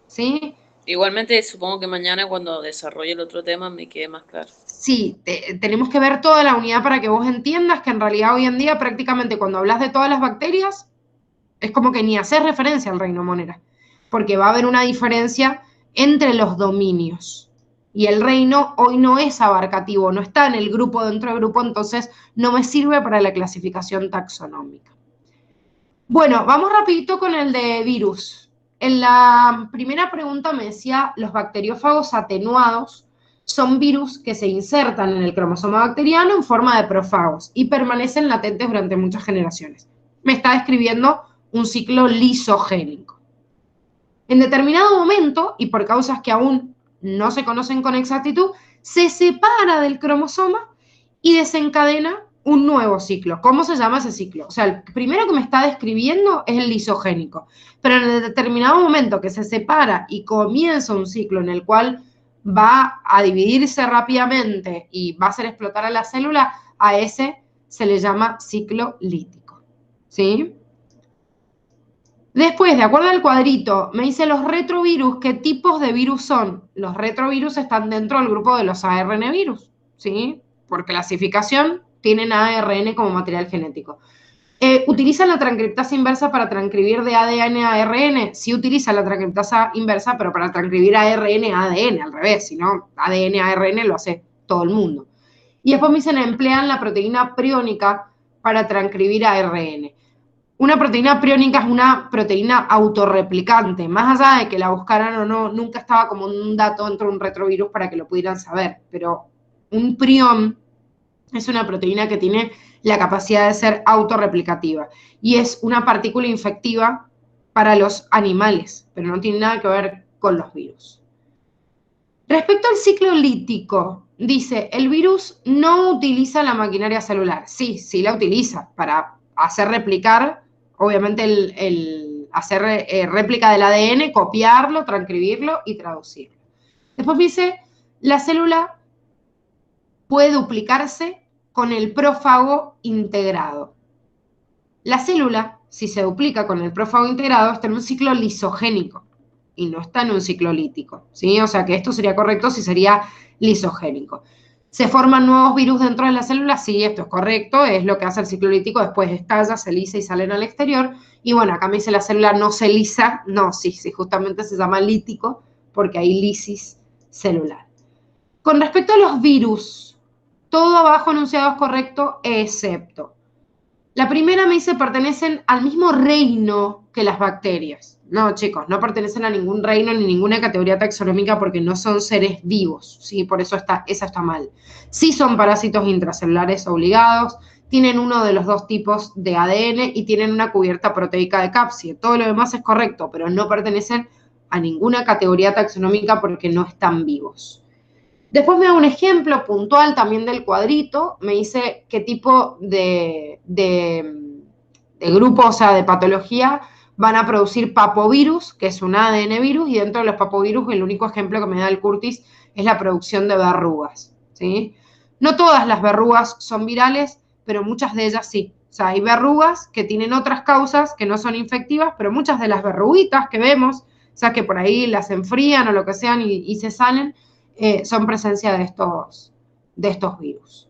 [SPEAKER 1] ¿Sí?
[SPEAKER 7] Igualmente, supongo que mañana cuando desarrolle el otro tema me quede más claro.
[SPEAKER 1] Sí, tenemos que ver toda la unidad para que vos entiendas que en realidad hoy en día prácticamente cuando hablas de todas las bacterias es como que ni haces referencia al reino Monera, porque va a haber una diferencia entre los dominios. Y el reino hoy no es abarcativo, no está en el grupo dentro del grupo, entonces no me sirve para la clasificación taxonómica. Bueno, vamos rapidito con el de virus. En la primera pregunta me decía, los bacteriófagos atenuados son virus que se insertan en el cromosoma bacteriano en forma de profagos y permanecen latentes durante muchas generaciones. Me está describiendo un ciclo lisogénico. En determinado momento, y por causas que aún no se conocen con exactitud, se separa del cromosoma y desencadena un nuevo ciclo. ¿Cómo se llama ese ciclo? O sea, el primero que me está describiendo es el lisogénico, pero en el determinado momento que se separa y comienza un ciclo en el cual va a dividirse rápidamente y va a hacer explotar a la célula, a ese se le llama ciclo lítico. ¿Sí? Después, de acuerdo al cuadrito, me dice los retrovirus, ¿qué tipos de virus son? Los retrovirus están dentro del grupo de los ARN virus, ¿sí? Por clasificación tienen ARN como material genético. ¿Utilizan la transcriptasa inversa para transcribir de ADN a ARN? Sí utiliza la transcriptasa inversa, pero para transcribir ARN a ADN, al revés, si no, ADN a ARN lo hace todo el mundo. Y después me dicen, emplean la proteína priónica para transcribir ARN. Una proteína priónica es una proteína autorreplicante. Más allá de que la buscaran o no, nunca estaba como un dato dentro de un retrovirus para que lo pudieran saber. Pero un prión es una proteína que tiene la capacidad de ser autorreplicativa. Y es una partícula infectiva para los animales, pero no tiene nada que ver con los virus. Respecto al ciclo lítico, dice, el virus no utiliza la maquinaria celular. Sí, sí la utiliza para hacer replicar, obviamente, hacer réplica del ADN, copiarlo, transcribirlo y traducirlo. Después dice, la célula puede duplicarse con el prófago integrado. La célula, si se duplica con el prófago integrado, está en un ciclo lisogénico y no está en un ciclo lítico, ¿sí? O sea que esto sería correcto si sería lisogénico. ¿Se forman nuevos virus dentro de la célula? Sí, esto es correcto, es lo que hace el ciclo lítico, después estalla, se lisa y salen al exterior. Y bueno, acá me dice la célula no se lisa, no, sí, justamente se llama lítico porque hay lisis celular. Con respecto a los virus, todo abajo enunciado es correcto, excepto La primera me dice, pertenecen al mismo reino que las bacterias. No, chicos, no pertenecen a ningún reino ni ninguna categoría taxonómica porque no son seres vivos, ¿sí? Por eso esa está mal. Sí son parásitos intracelulares obligados, tienen uno de los dos tipos de ADN y tienen una cubierta proteica de cápside. Todo lo demás es correcto, pero no pertenecen a ninguna categoría taxonómica porque no están vivos. Después me da un ejemplo puntual también del cuadrito, me dice qué tipo de grupo, o sea, de patología van a producir papovirus, que es un ADN virus, y dentro de los papovirus el único ejemplo que me da el Curtis es la producción de verrugas, ¿sí? No todas las verrugas son virales, pero muchas de ellas sí. O sea, hay verrugas que tienen otras causas que no son infectivas, pero muchas de las verruguitas que vemos, o sea, que por ahí las enfrían o lo que sean y se salen, son presencia de estos virus.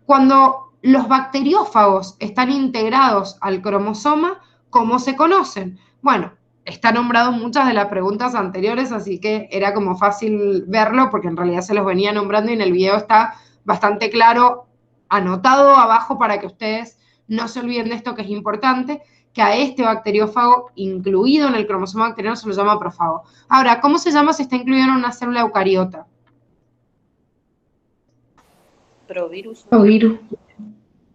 [SPEAKER 1] Cuando los bacteriófagos están integrados al cromosoma, ¿cómo se conocen? Bueno, está nombrado en muchas de las preguntas anteriores, así que era como fácil verlo porque en realidad se los venía nombrando y en el video está bastante claro, anotado abajo para que ustedes no se olviden de esto que es importante, que a este bacteriófago incluido en el cromosoma bacteriano se lo llama profago. Ahora, ¿cómo se llama si está incluido en una célula eucariota?
[SPEAKER 7] Provirus.
[SPEAKER 3] Provirus.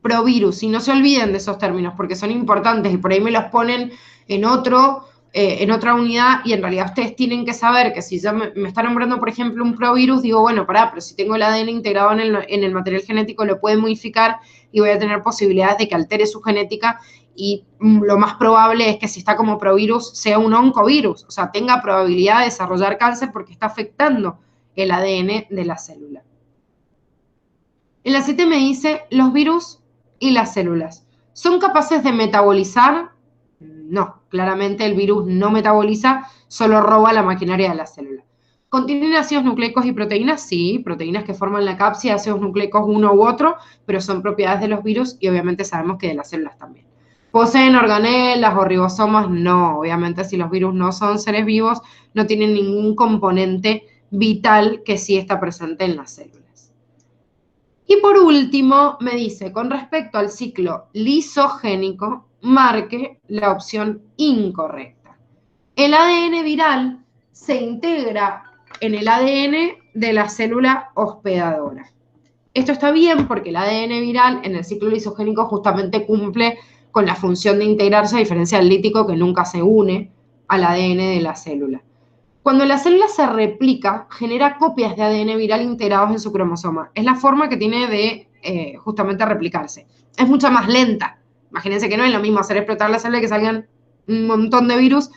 [SPEAKER 1] Provirus, y no se olviden de esos términos porque son importantes y por ahí me los ponen en otra unidad y en realidad ustedes tienen que saber que si ya me está nombrando, por ejemplo, un provirus, digo, bueno, pero si tengo el ADN integrado en el material genético lo puede modificar y voy a tener posibilidades de que altere su genética y lo más probable es que si está como provirus sea un oncovirus, o sea, tenga probabilidad de desarrollar cáncer porque está afectando el ADN de la célula. En la 7 me dice, los virus y las células, ¿son capaces de metabolizar? No, claramente el virus no metaboliza, solo roba la maquinaria de la célula. ¿Contienen ácidos nucleicos y proteínas? Sí, proteínas que forman la cápside, ácidos nucleicos uno u otro, pero son propiedades de los virus y obviamente sabemos que de las células también. ¿Poseen organelas o ribosomas? No, obviamente si los virus no son seres vivos, no tienen ningún componente vital que sí está presente en las células. Y por último, me dice, con respecto al ciclo lisogénico, marque la opción incorrecta. El ADN viral se integra en el ADN de la célula hospedadora. Esto está bien porque el ADN viral en el ciclo lisogénico justamente cumple con la función de integrarse, a diferencia del lítico que nunca se une al ADN de la célula. Cuando la célula se replica, genera copias de ADN viral integrados en su cromosoma. Es la forma que tiene de justamente replicarse. Es mucho más lenta. Imagínense que no es lo mismo hacer explotar la célula y que salgan un montón de virus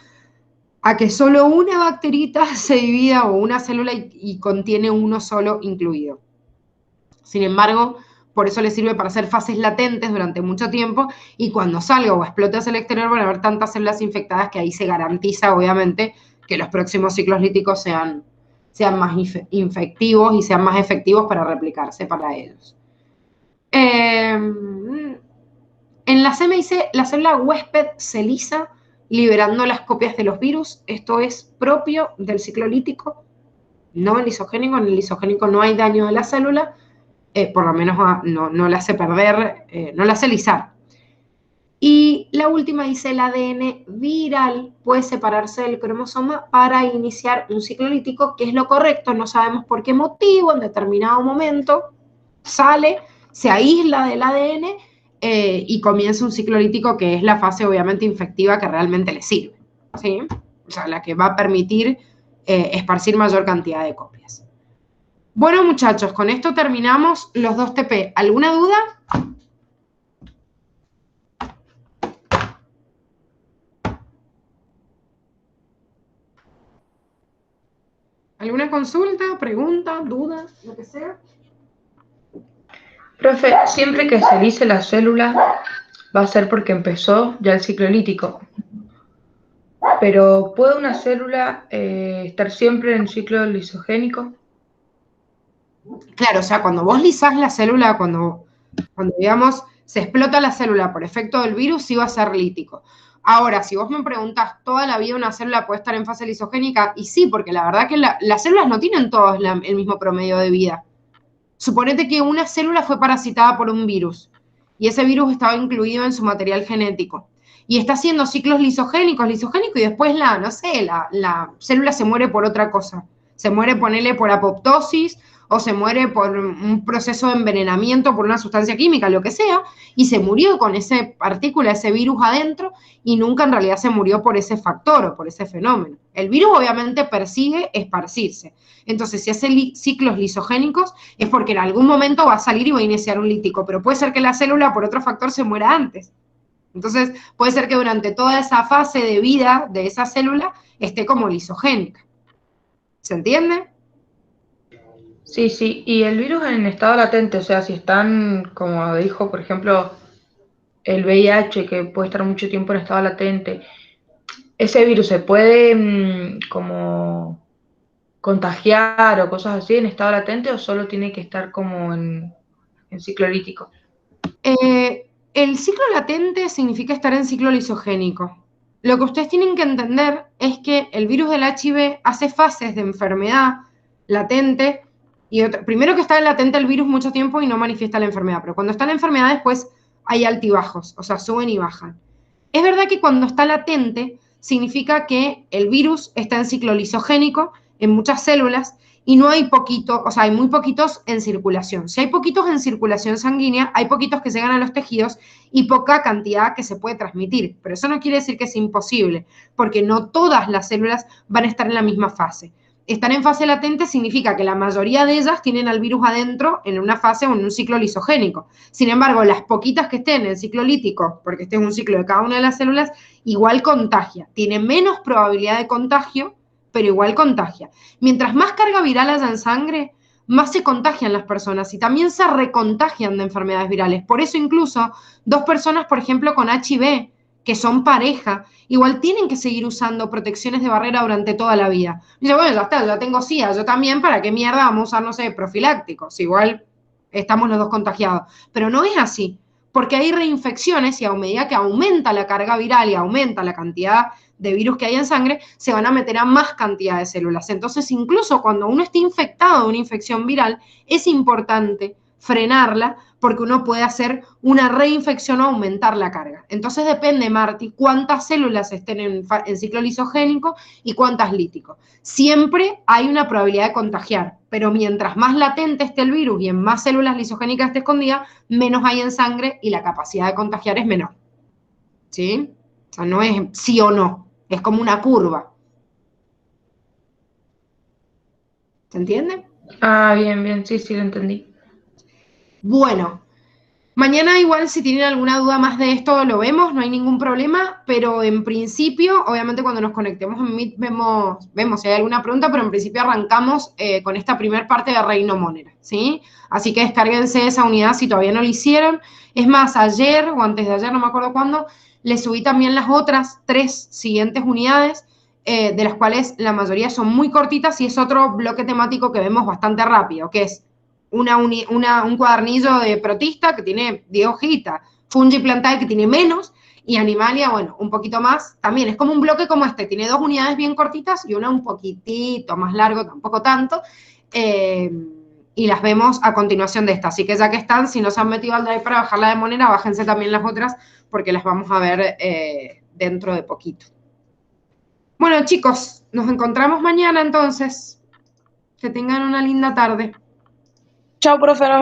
[SPEAKER 1] a que solo una bacterita se divida o una célula y contiene uno solo incluido. Sin embargo, por eso le sirve para hacer fases latentes durante mucho tiempo y cuando salga o explote hacia el exterior van a haber tantas células infectadas que ahí se garantiza, obviamente, que los próximos ciclos líticos sean más infectivos y sean más efectivos para replicarse para ellos. En la C me dice, la célula huésped se lisa liberando las copias de los virus. Esto es propio del ciclo lítico, no el lisogénico. En el lisogénico no hay daño de la célula, por lo menos no la hace perder, no la hace lisar. Y la última dice, el ADN viral puede separarse del cromosoma para iniciar un ciclo lítico, que es lo correcto, no sabemos por qué motivo, en determinado momento sale, se aísla del ADN y comienza un ciclo lítico que es la fase obviamente infectiva que realmente le sirve, ¿sí? O sea, la que va a permitir esparcir mayor cantidad de copias. Bueno, muchachos, con esto terminamos los 2 TP. ¿Alguna duda? ¿Alguna consulta, pregunta, duda, lo que sea?
[SPEAKER 3] Profe, siempre que se lise la célula va a ser porque empezó ya el ciclo lítico. Pero ¿puede una célula estar siempre en ciclo lisogénico?
[SPEAKER 1] Claro, o sea, cuando vos lisás la célula, cuando digamos se explota la célula por efecto del virus, sí va a ser lítico. Ahora, si vos me preguntás, ¿toda la vida una célula puede estar en fase lisogénica? Y sí, porque la verdad que las células no tienen todas el mismo promedio de vida. Suponete que una célula fue parasitada por un virus y ese virus estaba incluido en su material genético. Y está haciendo ciclos lisogénicos, y después la célula se muere por otra cosa. Se muere, ponele, por apoptosis, o se muere por un proceso de envenenamiento por una sustancia química, lo que sea, y se murió con esa partícula, ese virus adentro, y nunca en realidad se murió por ese factor o por ese fenómeno. El virus obviamente persigue esparcirse. Entonces, si hace ciclos lisogénicos, es porque en algún momento va a salir y va a iniciar un lítico, pero puede ser que la célula por otro factor se muera antes. Entonces, puede ser que durante toda esa fase de vida de esa célula esté como lisogénica. ¿Se entiende?
[SPEAKER 3] Sí, sí. Y el virus en estado latente, o sea, si están, como dijo, por ejemplo, el VIH, que puede estar mucho tiempo en estado latente, ¿ese virus se puede como contagiar o cosas así en estado latente o solo tiene que estar como en ciclo lítico?
[SPEAKER 1] El ciclo latente significa estar en ciclo lisogénico. Lo que ustedes tienen que entender es que el virus del HIV hace fases de enfermedad latente, y primero que está en latente el virus mucho tiempo y no manifiesta la enfermedad, pero cuando está la enfermedad después hay altibajos, o sea, suben y bajan. Es verdad que cuando está latente significa que el virus está en ciclo lisogénico en muchas células y no hay poquito, o sea, hay muy poquitos en circulación. Si hay poquitos en circulación sanguínea, hay poquitos que llegan a los tejidos y poca cantidad que se puede transmitir. Pero eso no quiere decir que es imposible, porque no todas las células van a estar en la misma fase. Estar en fase latente significa que la mayoría de ellas tienen al virus adentro en una fase o en un ciclo lisogénico. Sin embargo, las poquitas que estén en el ciclo lítico, porque este es un ciclo de cada una de las células, igual contagia. Tiene menos probabilidad de contagio, pero igual contagia. Mientras más carga viral haya en sangre, más se contagian las personas y también se recontagian de enfermedades virales. Por eso incluso 2 personas, por ejemplo, con HIV, que son pareja, igual tienen que seguir usando protecciones de barrera durante toda la vida. Dice, bueno, ya está, ya tengo SIDA, yo también, ¿para qué mierda vamos a usar, no sé, profilácticos? Igual estamos los dos contagiados. Pero no es así, porque hay reinfecciones y a medida que aumenta la carga viral y aumenta la cantidad de virus que hay en sangre, se van a meter a más cantidad de células. Entonces, incluso cuando uno esté infectado de una infección viral, es importante frenarla porque uno puede hacer una reinfección o aumentar la carga. Entonces depende, Marti, cuántas células estén en ciclo lisogénico y cuántas líticos. Siempre hay una probabilidad de contagiar, pero mientras más latente esté el virus y en más células lisogénicas esté escondida, menos hay en sangre y la capacidad de contagiar es menor. ¿Sí? O sea, no es sí o no, es como una curva. ¿Se entiende?
[SPEAKER 3] Ah, bien, bien, sí, sí, lo entendí.
[SPEAKER 1] Bueno, mañana igual si tienen alguna duda más de esto lo vemos, no hay ningún problema, pero en principio, obviamente cuando nos conectemos en Meet vemos si hay alguna pregunta, pero en principio arrancamos con esta primera parte de Reino Monera, ¿sí? Así que descárguense esa unidad si todavía no lo hicieron. Es más, ayer o antes de ayer, no me acuerdo cuándo, les subí también las otras 3 siguientes unidades, de las cuales la mayoría son muy cortitas y es otro bloque temático que vemos bastante rápido, que es un cuadernillo de protista que tiene 10 hojitas, Fungi Plantae que tiene menos, y Animalia, bueno, un poquito más. También es como un bloque como este, tiene 2 unidades bien cortitas y una un poquitito más largo, tampoco tanto, y las vemos a continuación de esta. Así que ya que están, si no se han metido al drive para bajarla de Monera, bájense también las otras, porque las vamos a ver dentro de poquito. Bueno, chicos, nos encontramos mañana entonces. Que tengan una linda tarde.
[SPEAKER 4] Chao, profe.